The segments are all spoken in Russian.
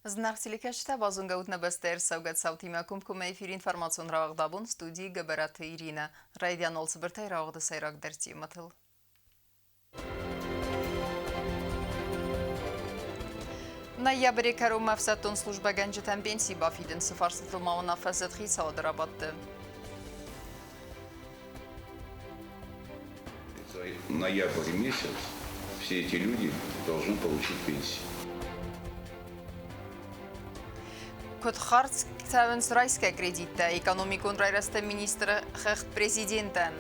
Знахтиликашта базунгаутна бестер саугат саутима кумкума эфир информацион равагдабун студии габараты Ирина. Райдиан олсыбыртай равгды сайрак дерти матыл. Ноябре карум мафсаттон служба ганжетан пенсии бафиден сифарсытылмауын афасатхи саудырабатты. За ноябрь месяц все эти люди должны получить пенсию. Кодхарц ксавенс райская кредита, экономикон райраста министра хэхт президента.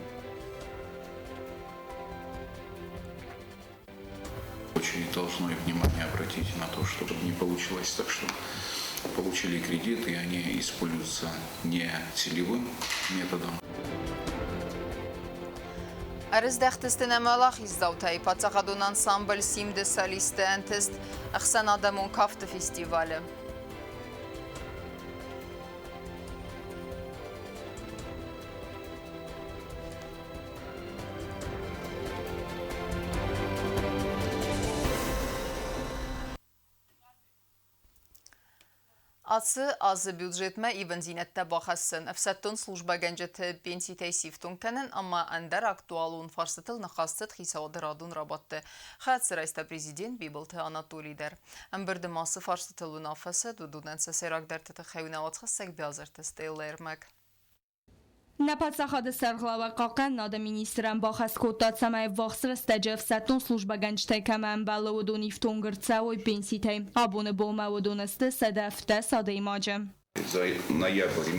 Очень должно и внимание обратить на то, чтобы не получилось так, что получили кредиты, и они используются не целевым методом. Арыздахтыстын әмалақ издаутай, Пацахадун ансамбль Симді солисты әнтіст Ақсан Адамун кафты фестивалі. Асы azı bюджетме и бензинетте бахасын. Эфсеттон служба генджеті пенсии тейсифтунктенен, ама әндер актуалун фарсытыл нахастыт хисаудырадун рабатты. Хәтсі райста президент Бибылты Анатолийдер. Әмбірді масы фарсытылун афасы дудуден сесерак дәртіті хәуіне атқысек бязырты стейлермек. Напацахады сарглава қаққан нада министран бахас коттат самай вақсыр стаджев саттон служба ганчтай каман бала удун ифтонгыр цауй пенситай. Абуны бома удунысты садафта сады имаджа. За ноябрь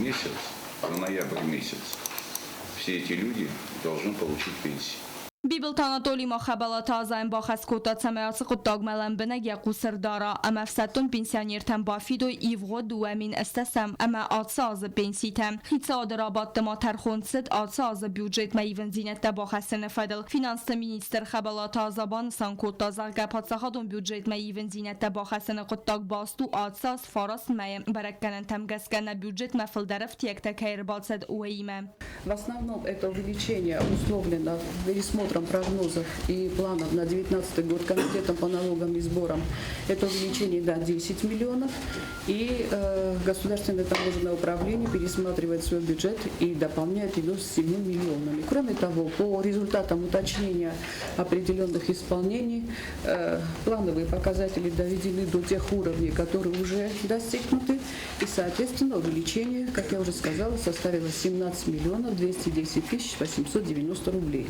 месяц все эти люди должны получить пенсию. Бибылт Анатолий махабала тазайн бахас коттат самай асы құттаг мәлән бінәге қусыр дара. Ама фсаттон пенсионертен бафидо ивғо дуамин істесам. Ама атса азы пенситем. Хитса ады рабатты ма тархонсыд атса азы бюджет ма ивен зинетті бахасыны фадыл. Финансты министр хабала тазабан сан коттазақ гапатсахадон бюджет ма ивен зинетті бахасыны құттаг басту атса аз фарас маем баракканан тамгаскана бюджет ма фылдаров текта кайрбатсад уэйме. В основном это увеличение условлено пересмотром прогнозов и планов на 2019 год комитетом по налогам и сборам. Это увеличение до 10 миллионов. И Государственное таможенное управление пересматривает свой бюджет и дополняет его с 7 миллионами. Кроме того, по результатам уточнения определенных исполнений, плановые показатели доведены до тех уровней, которые уже достигнуты. И, соответственно, увеличение, как я уже сказала, составило 17 миллионов 210 тысяч 890 рублей.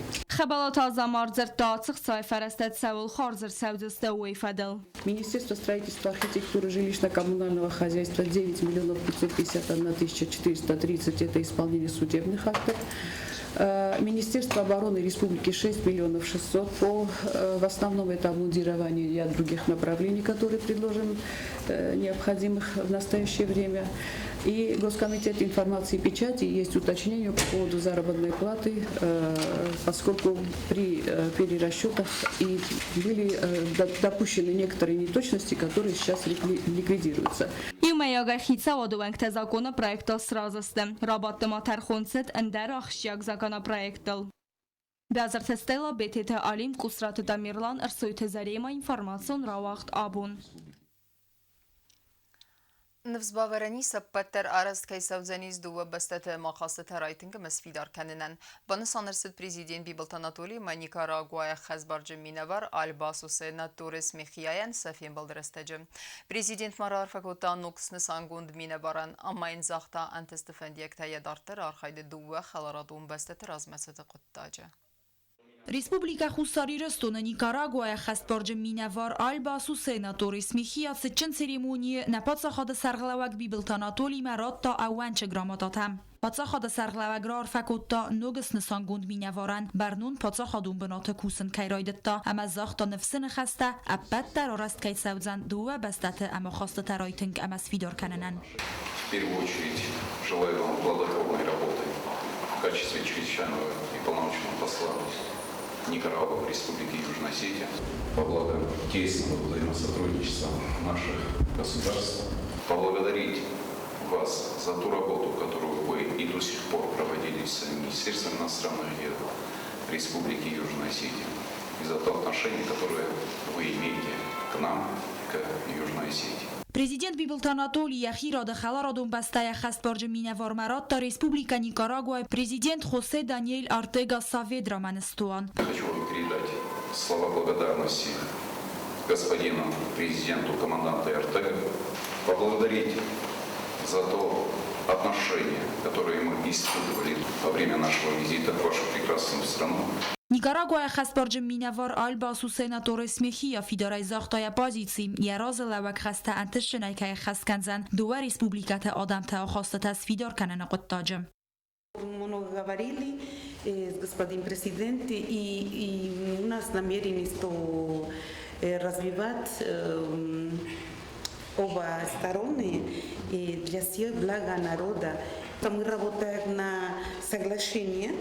Министерство строительства, архитектуры, жилищно-коммунального хозяйства 9 миллионов 551 тысяча 430 – это исполнение судебных актов. Министерство обороны Республики 6 миллионов 600 в основном это обмундирование и от других направлений, которые предложены необходимых в настоящее время. И Госкомитет информации и печати есть уточнение по поводу заработной платы, поскольку при перерасчетах и были допущены некоторые неточности, которые сейчас ликвидируются. Бязар тестела бетете алим кусраты дамирлан арсуйте зарема информацион равахт абун. Nvzbavereni sappetter arast kaysavzeniz duva bestete maqasete raytinga mesfidar kaninen. Bana sanırsız prezident Bibılta Anatoli ma Nikaraguaya xazbarcı minevar albasu senatores mexiyayen sefin baldırestecim. Prezident marar fakota nuksını sangund minevaran ama inzaqta antestifendiyekte yedartır arxaydı duva xalaradun bestete razmesete quttacı. Республика Хусариростона Никарагуая хастборджа минавар альбасу сенаторис михия сычын церемонии на подсахада сарглавак Бибылт Анатолий маратта ауанча грамотатам. Подсахада сарглавак рар факутта ногс нсангунд минаваран барнун подсахадун бната кусын кайрайдатта ама захта нфсын хаста аппаттар араст кайсаудзан дуа бастаты ама хаста тарайтинг ама свидар кананан. В первую очередь желаю вам плодотворной работы в качестве чрезвычайного и полномочного посла Никарагуа в Республике Южная Осетия. По благо тесного взаимосотрудничества наших государств. Поблагодарить вас за ту работу, которую вы и до сих пор проводили с Министерством иностранных дел Республики Южная Осетия. И за то отношение, которое вы имеете к нам, к Южной Осетии. Президент Бибилт Анатолий Яхира Дахала Донбасстая Хастборджи Минавар Марат та Республика Никарагуа президент Хосе Даниэль Артега Саведра Манестуан. Хочу вам передать слова благодарности господину президенту команданта Артега, поблагодарить за то отношение, которое мы испытывали во время нашего визита в вашу прекрасную страну. Никарагуа Хастборджи Минавар Альбасу сенатор Смехия Фидорай Захтая позиции Яраза Лавак Хаста Антишинайкая Хасканзан Дуа Республиката Адамта Хостата Сфидор Канана Коттаджа. Мы говорили с господином президентом, и у нас намерение, что развивать оба стороны для всех блага народа. Мы работаем на соглашение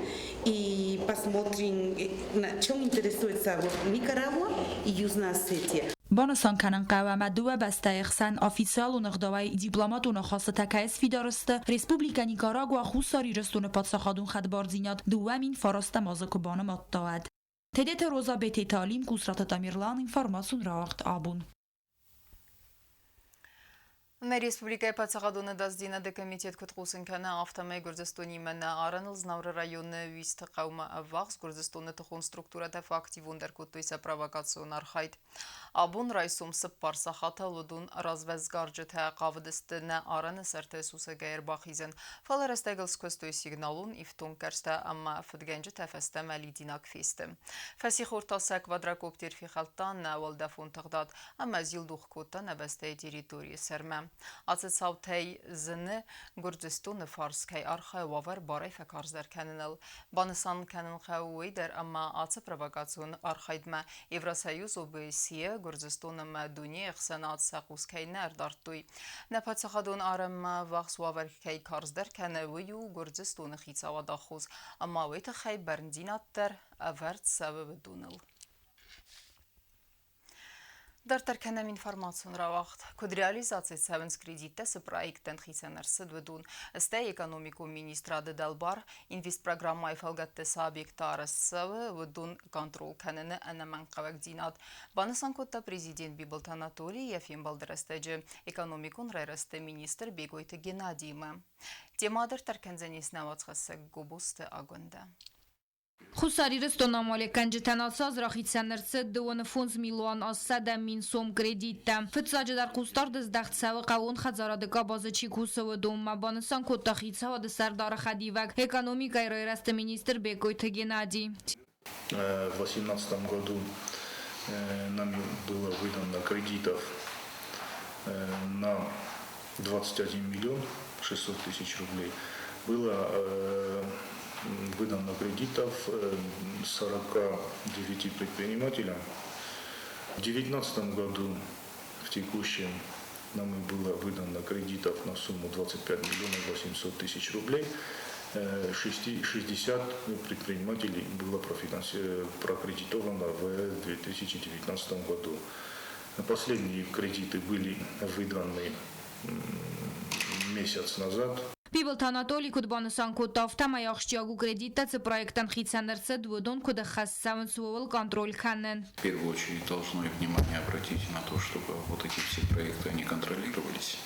и посмотрим, на чем интересуется Никарагуа и Южная Осетия. بانسان کنن قوامه دو بسته اخسن آفیسیال و نقدوی دیپلماتون خاصه تکایس فیدارسته ریسپوبلیکا نیکاراگوا خوصاری رستون پادساخادون خدبار زیناد دوامین فارست مازکو بانم اتاود. تدت روزا بیت تعلیم کسرات تامیرلان اینفارماسون راوقت آبون. Республикայի Պացաղադոնը դազդինը դե կոմիտետ կտղուսն կանը ավտամայ Գուրզստոնի մնա արանլ զնավրը ռայոնը վիստ қауմը ավաղս Գուրզստոնը տխուն ստրուկտուրատև ակտիվ ունդերկոտույսը պրավակացիոն արխայդ Աբուն ռայսում սպար սախաթը լուդուն ռազվեզ գարջը qavıdıstıны aranı sərtəsusə qəyər baxizən falarəstəqəl skvəstөy signalun ifton kərstə amma fıdgəncə təfəstə məlidinak festə. Fəsix ortası kvadrakopter fixaltan nəvəl dəfun təqdad amma zilduq kotda nəbəstəy teritoriya sərmə. Ացեցավ թեյ զնը Գուրզստոնը ֆարսկայ արխայ վավər բարայ ֆակարզդər կեննել բանսան կենն խավուի դեր amma ացը պրովոկացիոն արխայդմա Եվրասայուզ OBS-ը Գուրզստոնը մադունի եղսանած սախուսկայներ դարտույ նապացախադոն արամը վախս վավեր կայ կարզդեր կեննեվի ու Գուրզստոնը խիցավադախոզ amma վեթը խայ բերնդինատտեր ավերտ սավը դունել Dar terkenem informațion rawacht. Kod realizației sevens credite se proiecten hisener sedvedun. Este economico ministra de Delbar invest programma ifalgatte sabiktar seve vedun control kanene enemen qavak dinat. Banısan kotta prezident Bibelt Anatoliy Yefim balderestece ekonomikon rereste minister Begoyte Genadiyme. Temadır terkenzenis nevatsxese gobuste agunda. خساری رستون نمالی کنجتن آساز راخیتسن نرسد دوان 5 میلیون آسد من سوم کردیت تم فتساج در قوستار دزدخت سو قوون خزارا دکا بازه چی کوسه و دوم مبانسان کتا خیتسه و دسردار خدیوک экономикой райраст министр Бекойта Геннадий. В 2018 году нам было выдано кредитов на 21 миллион 600 тысяч рублей. Было выдано кредитов 49 предпринимателям. В 2019 году, в текущем, нам было выдано кредитов на сумму 25 миллионов 800 тысяч рублей. 60 предпринимателей было прокредитовано в 2019 году. Последние кредиты были выданы месяц назад. Бибилт Анатолий Кудбанусан Кутов Ямаяхштиагу кредита ц проектан хитсанерце двудон куда хассавен суовал контроль каннен. В первую очередь должно внимание обратить на то, чтобы вот эти все проекты они контролировались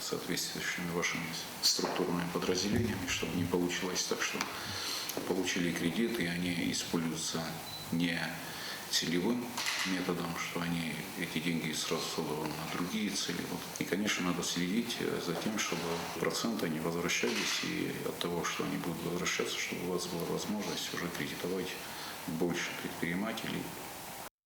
соответствующими вашими структурными подразделениями, чтобы не получилось так, что получили кредиты и они используются не целевым методом, что они эти деньги расходованы на другие цели. И, конечно, надо следить за тем, чтобы проценты не возвращались, и от того, что они будут возвращаться, чтобы у вас была возможность уже кредитовать больше предпринимателей.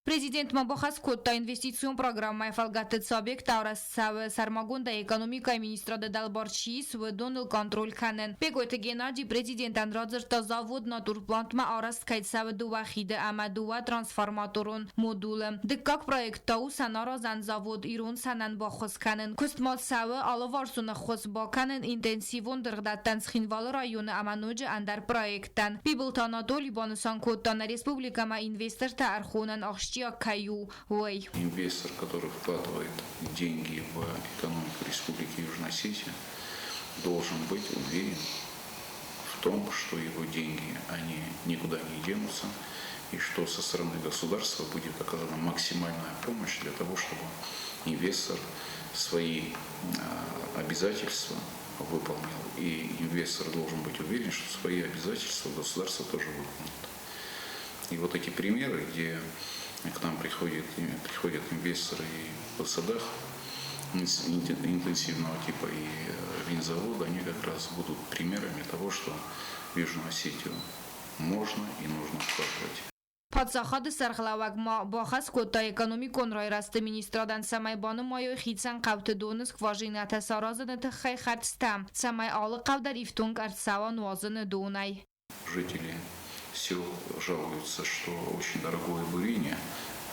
Президент Мабахас Котта инвестицион программа фалгатет сабек таурас сармагунда экономика министра де Далбарчи сведонил контроль канен. Бегойте Геннадий президент Андрадзер та завод натурплантма арас кайдсав дуахиде амадуа трансформаторон модуле. Декак проект тау санаразан завод ирон санан бахос канен. Кустмат саве алаварсуна хос ба канен интенсивон дыргдаттан схинвал районы амануджи андар проектан. Бибилт Анатолий Банусан Котта на республика ма инвестор та архонан ахшти Инвестор, который вкладывает деньги в экономику Республики Южная Осетия, должен быть уверен в том, что его деньги они никуда не денутся, и что со стороны государства будет оказана максимальная помощь для того, чтобы инвестор свои обязательства выполнил. И инвестор должен быть уверен, что свои обязательства государство тоже выполнит. И вот эти примеры, где к нам приходят инвесторы и в садах интенсивного типа и винзавода, они как раз будут примерами того, что в Южную Осетию можно и нужно вкладывать. Падсахад сархлавак ма бахас кота экономикон рай расты министрадан самай бану майо хитсан қавты доныс кважинаты саразыны тхай хартстам самай алы қавдар ифтунг арцава нуазыны донай. Жители сел жалуются, что очень дорогое бурение,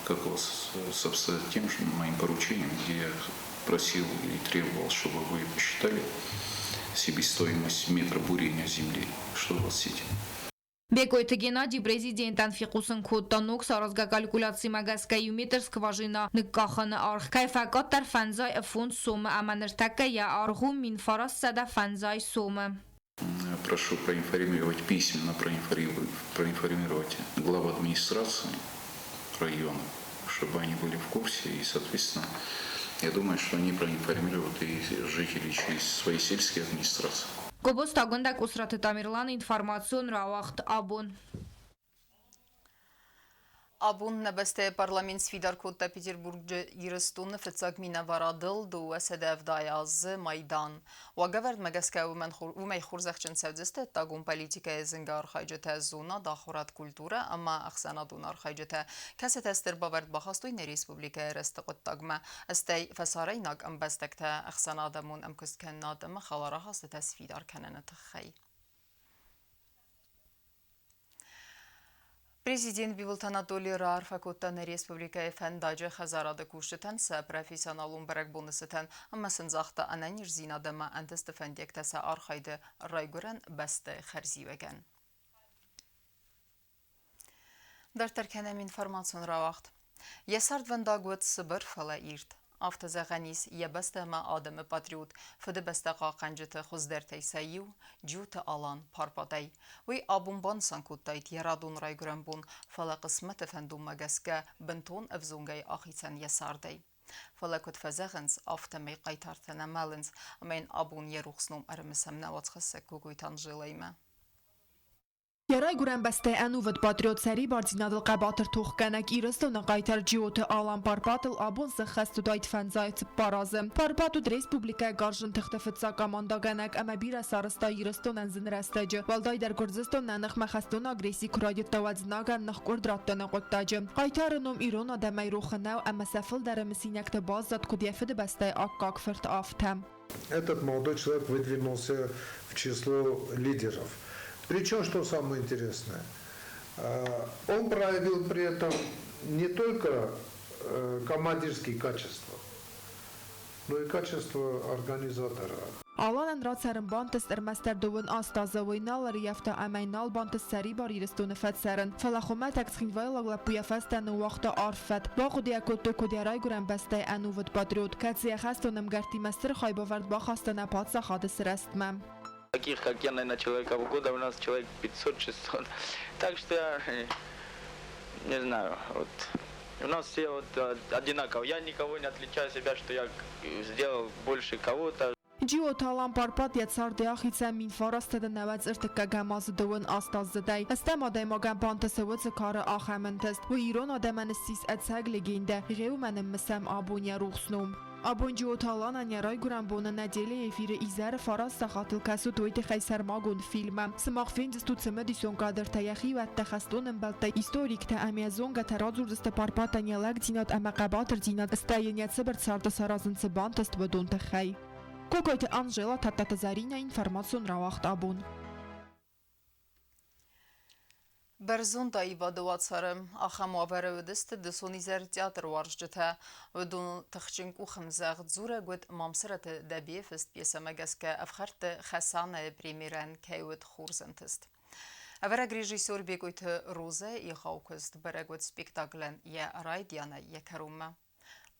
как у вас совпадает с тем же моим поручением, где я просил и требовал, чтобы вы посчитали себестоимость метра бурения земли. Что у вас с этим? Бекойты Геннадий президентан фикусын кодтанук саразга калькуляции магаскай метр скважина ныкаханы арх. Кайфакат тар фанзай фонд суммы аманыртака я арху мин фарас сада фанзай суммы. Прошу проинформировать, письменно проинформировать глав администрации района, чтобы они были в курсе. И, соответственно, я думаю, что они проинформируют и жителей через свои сельские администрации. Кобос тагондак усраты Тамирлан информацион равахт абун. Абун набесте парламент свидар котта Петербург ирстун фцак минаварадыл ду СДФ даяз майдан. Вагаверд магаска умей хурзахчен севдесте тагун политика зинга архайджете зона дахурат культура ама ахсанадун архайджете касет эстер баверд бахастуйн республика рестقت тагма استي فساريناك ام بستكتا اخسانادمون ام كسكنادم خلارا هاست سفيدار كنن تخي. Президент Бибилт Анатолий Раарфакоттан республика фэндажы хазарады кушытан са профессионалун барак бонусытан амасын захта ананир зинадама антысты фэндектаса архайды райгуран басты харзивеген. Дартарканам информацион равахт. Ясард вандагуат сыбыр фала ирт. Автозағанис ебастама адымы патриот фыды бастаға қанжыты хуздертай сайю, джуты алан парпадай. Уй абунбан санкуттайт ярадун райгуран бун фала қысматы фәндун магаска бінтон авзунгай ахицан ясардай. Фала кут фазағынс автомай қайтартына малынс, амайн абун ерухснум армысамна ватқысы көгойтан жылайма. Ярай гурен басте ануват патриот сари бардинадл қабатыр тухканак ирыстона қайтар джиоты алан парпатыл абун сахасту дайт фанзайт паразы. Парпатут республика гаржын тыхтыфытса командаганак ама бира сарыста ирыстонан зинрастажы. Валдай дар Гурзыстонан нах махастон агрессий курадит тавадзнаган нах курдраттана qottажы. Қайтарыном ирон адамай руханау ама сафыл дарамысинякты баззат кудьяфыды басте аккак фырт афтам. Этот молодой человек выдвинулся в число лидеров. Причем, что самое интересное, он проявил при этом не только командирские качества, но и качество организатора. Аланан рацарın bantist ermesterdovun astazı oynalar yafta amaynal bantist seri bar iristonu fetserin. Falaxuma takskin vaylagla puyafestan waqta arfet. Baqudi akoto kodiaray guran bastay anuvat patriot. Katsiya xastonim garti master xaybavard baxastana patsa xadis restmam. Таких, как я, наверное, человека в года у нас человек 500-600. Так что, не знаю, вот, у нас все вот одинаково. Я никого не отличаю себя, что я сделал больше кого-то. Джио талан парпат яцарди ахица мин фарастада навац иртика гамаз дуын astazday. Astam adaymagan pantasavıtı karı axamantast. Ve İran adamanıstis atsag legenda. Reumanım misam abunya ruxsnum. Abuncu talanan yaray guran bona nedeli efiri izar faras saxatıl kasu toyti xaysar magun filmam. Smaq film stutsama dison kadar tayaxi ve taxastonum balta historik ta amazonga tarazurdasta parpatan yalag dinat amaqabatır dinat stayeniyat sabır sarda sarazın sabantast ve don taxay. Kokojte Anžela Tatazarina информацион равахт абун. Берзун таиба дуатсарым ахам аварывдыст десонизер театр варжжыта вдун тахчинку хамзаг зура гуд мамсыраты дабиефест пьеса магаска афхарты хасана премиран кайвет хурзентест. Авараг режиссер бегойт Роза и хаукест берегвет спектаклен я райдяна я карума.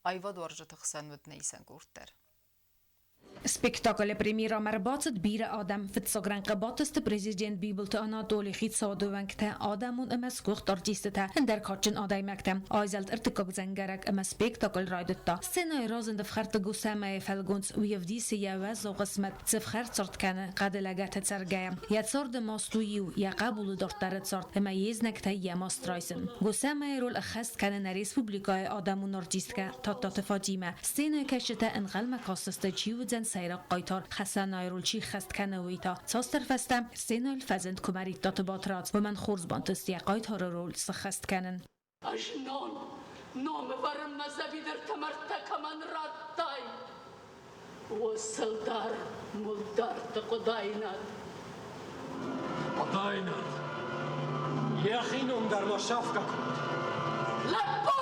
Айва дуаржыты хсан вд нейсан гуртер. Spektakel premiera merbatet bire Adam fitsogran qabatest prezident Bibelta Anatoli Khitsadovankta Adamun emaskucht artisteta der kachin adaymakta Aizelt irtikab zangarak emas spektakel raydetta Sena rozend fkhart Gusama Falguns ويفديس يواز وقسمت تفخرت صرت كان قد لقات ترجع يا صرد ماستويو يا قبول دكتور صرت ما يزنك تيا ماسترايسن Gusama يرول أخست كان ريسبوبليكا آدمون أرتيستكا تات فاطمة سنا كشتا انقل مكاسست تشيودن سيرق قيتار خسن يرول شي خست كانويتا تصدر فستم سنا الفزند كماريت تات باترات ومن خورز بانتستيا قيتار رول سخست كانن أجنون نوم ورم مذهبي در تمرتا كمان راتاي وصلدار ملدار تقضاينات قضاينات يا أخي نوم در ما شافكا لبو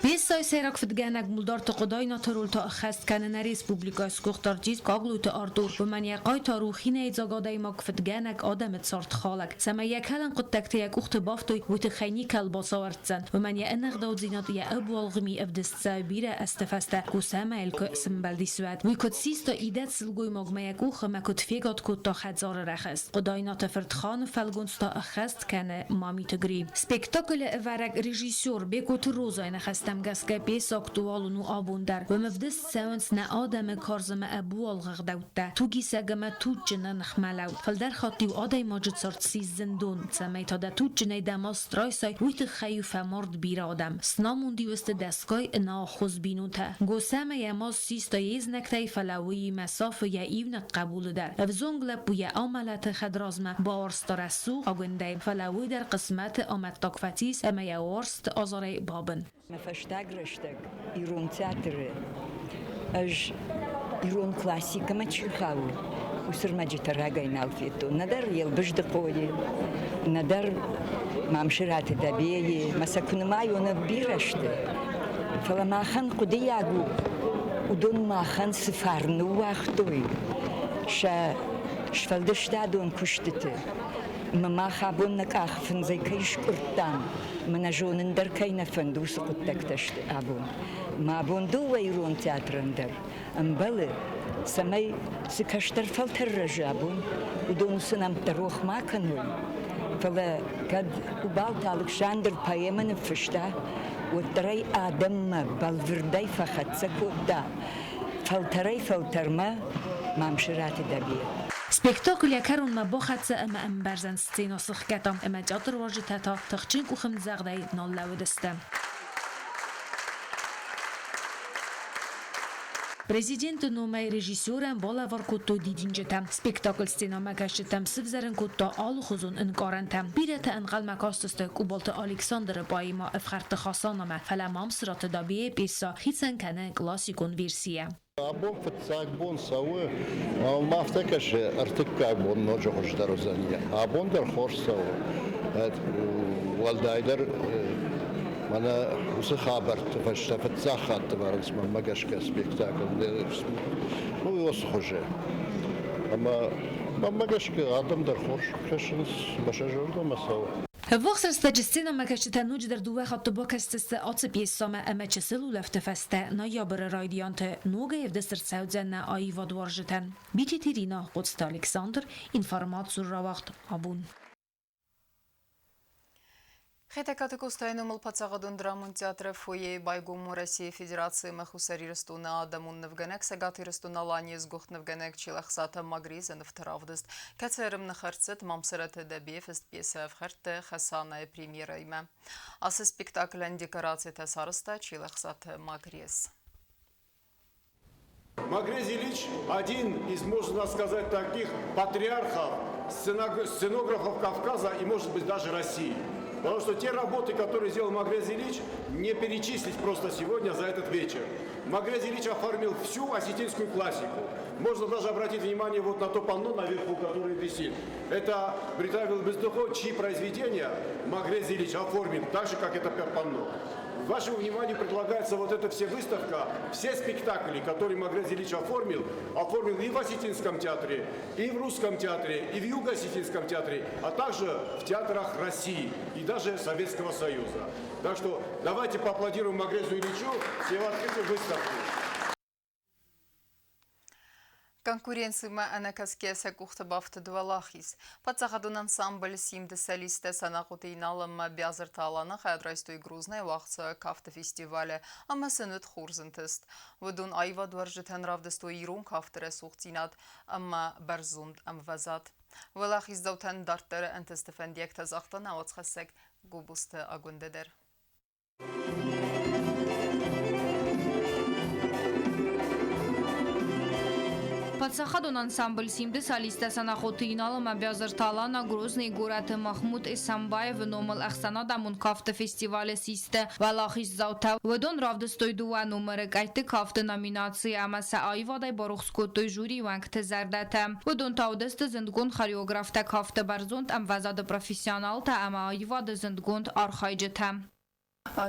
Бесай серак фдганак мулдар тaqday natarul ta khast kanana respublika skuxtarjiz qaglu ta ardur ومن یقای تا روخینه زاگادای ما فدگانک آدمت سارت خالک سما یک هلن قد تکتی یک اخت بافتوی و تخینی کل باساورت زن ومن یا انق داد زینات یا ابوالغمی افدست سابیره استفسته گسامه الک اسم بلدی سواد وی کد سیستا ایدت سلگوی مگما یک اوخ ما کد فیگات کد تا خدزار رخست قدای ناتفرد خان فلگونس تا اخست کنه مامی تگری سپیکتاکل ورق رژیسور بکوت روزای نخستم گسکه بیس اکتوال نو آبوندر و مفدست سونس نه آدم کارزم ابوالغ دوته تو گیسگم تو جنه نخملو فلدر خاطی و آدای ماجد سارت سیز زندون سمی تا ده تو جنه دماست رایسای ویت خیو فمارد بیر آدم سناموندی وست دستگای انا خوز بینو تا گوسم یما سیستا یز نکتای فلوی مساف یا ایون قبول در افزونگل بوی عملت خدرازم با ورست رسو آگنده فلوی در قسمت آمد تاکفتیس اما یا ورست آزاره بابن مفشتاق رشتاق ایرون تیاتر اج ایرون کلاسیک ما چیخاو وسر ما جتراغای نالفیتو ندر یلبش دقولی ندر مامشرات دبیه مسکن مایون بیرشته فلما خن قدیاگو ودون ما خن سفارنو وقتوی شفلدش دادون کشتته ما خابون نکاخ فنزی کیش کردن من جونن در کین فندوس قطک تشت ابون ما بوندو ویرون تیاترن در امبله سمی سکشتر فلتر رجابون ودون سنم تروخ ما کنون فلا قد وبالت الكسندر بايمن فشتا وتري ادم بالفردي فخت سكودا فلتر ما مامشرات دبي سپیکتاکل یکرون ما باخت اما ام برزن ستینا سخکتم اما جادر واجد تا تخچین کوخم زغدای نال لودستم Президент номай режиссерам бола варкутто дидинжетам спектакль сценама кашетам сивзарен кутто ал хузун инкарантам бирата انقل مکاستست کوبالت الکساندر بایما افخرت خاصانما فلامام سرات دابیه پیسا خیتسن کنه کلاسیکون ویرسیه Abon fıtsak bon savu, maftakeş artık bon noca hoşdar ozaniye. Abon der hoş savu. Valdaylar bana usı haber tefşte fıtsak hattı var ismi magaşka spektakl. Bu usı hoşe. Ama magaşka adam der hoş kaşınız başarılı masavu. وقت استجسنا ما كشت نوجد دوه خط باكست أطب يسمى أما تشسلو لفتفست نيابر رايديانت نوجا يفدستر سعودنا أي ودورجتن بيتي تيرينا قدس ألكسندر إنفورماتسور راوقت أبون Խետեկատը կոստայնում ըլպացաղադուն դրամուն տեատրը ֆոյե բայգոմու Ռասիի Ֆեդերացիի մխուսարի ռստունը ադամուն նվգանեք սագատի ռստունը լանիես գողտ նվգանեք չիլախսատը մագրիզը նվթրավդստ կացերմ նխրծտ մամսրատը դաբիև ըստ պիեսը վխրտը խասանայ պրեմիերը իմը ասը սպեկտակլեն դեկորացիա տասարստա չիլախսատը մագրիզ Магрез Ильич один из, можно сказать, таких патриархов, сценографов Кавказа и, может быть, даже России. Потому что те работы, которые сделал Магрез Ильич, не перечислить просто сегодня за этот вечер. Магрез Ильич оформил всю осетинскую классику. Можно даже обратить внимание вот на то панно наверху, которое висит. Это Бритавил Бездухов, чьи произведения Магрез Ильич оформил, так же, как это панно. Вашему вниманию предлагается вот эта вся выставка, все спектакли, которые Магрез Ильич оформил и в Осетинском театре, и в Русском театре, и в Юго-Осетинском театре, а также в театрах России и даже Советского Союза. Так что давайте поаплодируем Магрезу Ильичу с его открытием выставки. Конкуренциями анакаскеса кухтабафты дуалахис. Пацахадун ансамбль 70-листе санақутейналым бязырта аланы хайадрайстой грузной вақцы кафты фестивале, ама сынут хурзынтыст. Вадун айва дуаржитен равдыстой ирун кафтыре сухтинат, ама барзунд амвазат. Валахис заутен дартары антыстыфендиек тазақтан ауацхасек губусты агундедер. Подсахадун ансамбль 70-листе санақутейналым бязырталана грузный город Махмуд Исамбаев номал ахсанадамун кафты фестивале систе валахис заута. Вадун равдыстой дуа номеры гайты кафты номинации амаса айвадай барухскотой жюри вангты зардата. Вадун таудысты зындгун хореографта кафты барзунд амвазады профессионалта ама айвады зындгунд архайджита.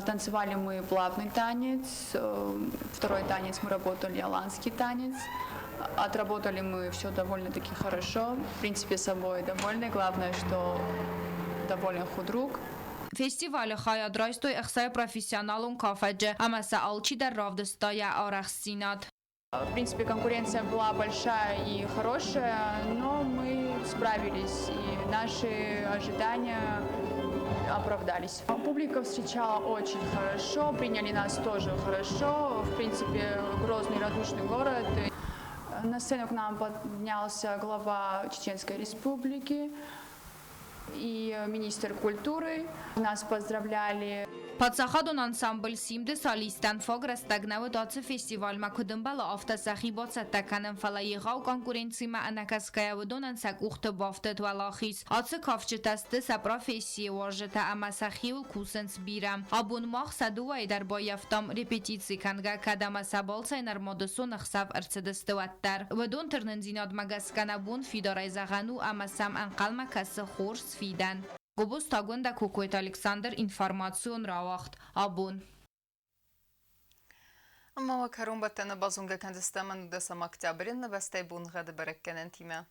Танцевали мы плавный танец, второй танец мы работали аланский танец. Отработали мы все довольно-таки хорошо, в принципе, собой довольны. Главное, что доволен худрук. Фестиваль хаядрайстой эхсай профессионалун кафедже, амаса алчи дар равдыстая арахсинат. В принципе, конкуренция была большая и хорошая, но мы справились, и наши ожидания оправдались. Публика встречала очень хорошо, приняли нас тоже хорошо. В принципе, Грозный радушный город. На сцену к нам поднялся глава Чеченской Республики и министр культуры. Нас поздравляли. Подсахадун ансамбль 70-листен фограстагнавы датсы фестиваль макудымбала автосахи бацаттаканын фалайыгау конкуренцияма анакаская выдонан сак ухты бафтыт валахис. Ацы кавчытасты са профессии вожыта амасахиул кусынс бира. Абун мақсаду вайдар бояфтам репетиции канга кадама сабалцай нармодысу нахсав арцыдысты ваттар. Выдон тырнын зинад магаскана бун фидарай загану амасам анқалма касы хорс фидан. Губус тагунда Кукует Александр информацион равахт абун. Ама вакарун баттана базунга кандистаман десам октябрин на бастай бунга да баракканен тиме.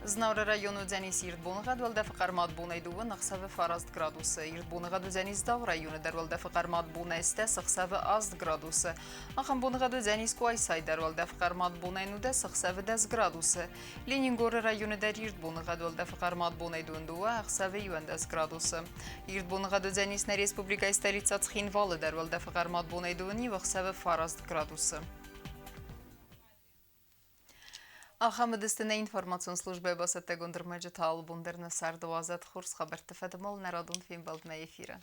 Знаура району Дзянис Ирдбунга дуалда фақармат бунай дува нақсавы фаразд градусы. Ирдбунга ду Дзянис дав району дарвалда фақармат бунай сте сақсавы азд градусы. Ахам бунга ду Дзянис куайсай дарвалда фақармат бунай нуда сақсавы даз градусы. Ленингоры району дар Ирдбунга дуалда фақармат бунай дундува ақсавы юандаз градусы. Ирдбунга ду Дзянис на республика столица Цхинвалы дарвалда фақармат бунай дуни вақсавы фаразд градусы. Ахамедистіне информацион службе басатте гондырмайжы таал бундерны сарды вазат хурс хабарты федемол народун фин балдна эфира.